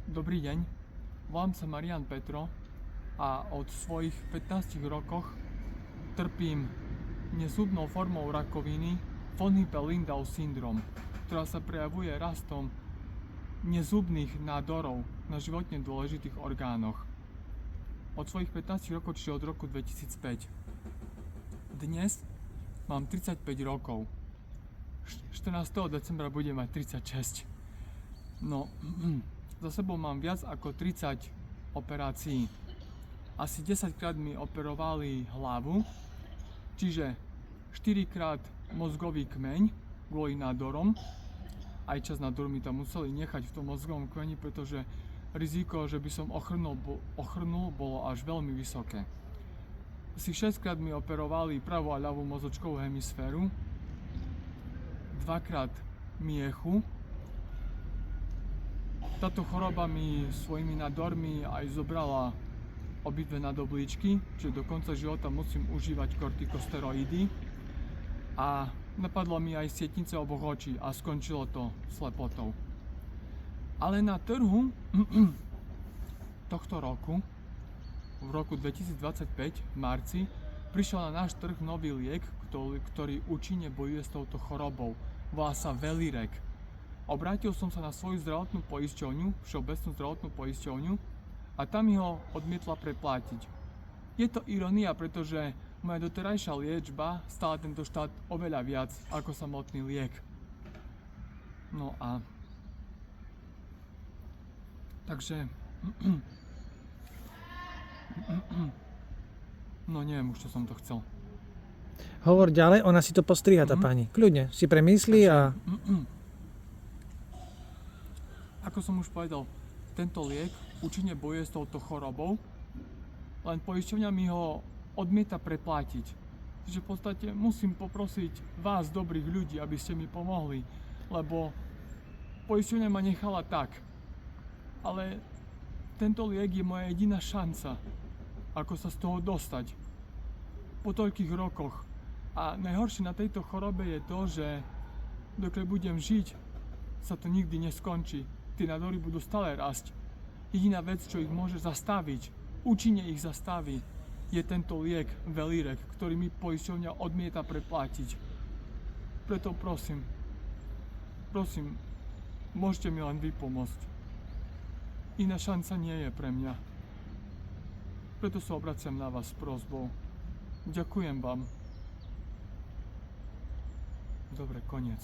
Dobrý deň, volám sa Marián Petro a od svojich 15 rokoch trpím nezhubnou formou rakoviny von Hippel-Lindau syndrom, ktorá sa prejavuje rastom nezhubných nádorov na životne dôležitých orgánoch. Od svojich 15 rokov, čiže od roku 2005. Dnes mám 35 rokov. 14. decembra budem mať 36. No, za sebou mám viac ako 30 operácií. Asi 10 krát mi operovali hlavu, čiže 4 krát mozgový kmeň kvôli nádorom. Aj čas nádoru mi tam museli nechať v tom mozgovom kmeni, pretože riziko, že by som ochrnul, bolo až veľmi vysoké. Asi 6 krát mi operovali pravú a ľavú mozočkovú hemisféru, 2 krát miechu. Táto choroba mi svojimi nádormi aj zobrala obidve nadoblíčky, čiže do konca života musím užívať kortikosteroidy. A napadlo mi aj sietnice oboch očí a skončilo to slepotou. Ale na trhu tohto roku, v roku 2025, v marci, prišiel na náš trh nový liek, ktorý účinne bojuje s touto chorobou. Volá sa Velirek. Obrátil som sa na svoju zdravotnú poisťovňu, Všeobecnú zdravotnú poisťovňu, a tam mi ho odmietla preplatiť. Je to irónia, pretože moja doterajšia liečba stála tento štát oveľa viac ako samotný liek. No a... Takže... No neviem už, čo som to chcel. Hovor ďalej, ona si to postriha, tá pani. Kľudne, si premyslí a... Ako som už povedal, tento liek účinne bojuje s touto chorobou, len poisťovňa mi ho odmieta preplatiť. Čiže v podstate musím poprosiť vás, dobrých ľudí, aby ste mi pomohli, lebo poisťovňa ma nechala tak. Ale tento liek je moja jediná šanca, ako sa z toho dostať. Po toľkých rokoch. A najhoršie na tejto chorobe je to, že dokiaľ budem žiť, sa to nikdy neskončí. Tie nádory budú stále rásť. Jediná vec, čo ich môže zastaviť, účinne ich zastaví, je tento liek Velirek, ktorý mi poisťovňa odmieta preplatiť. Preto prosím, môžete mi len vy pomôcť. Iná šanca nie je pre mňa. Preto sa obraciam na vás s prosbou. Ďakujem vám. Dobre, koniec.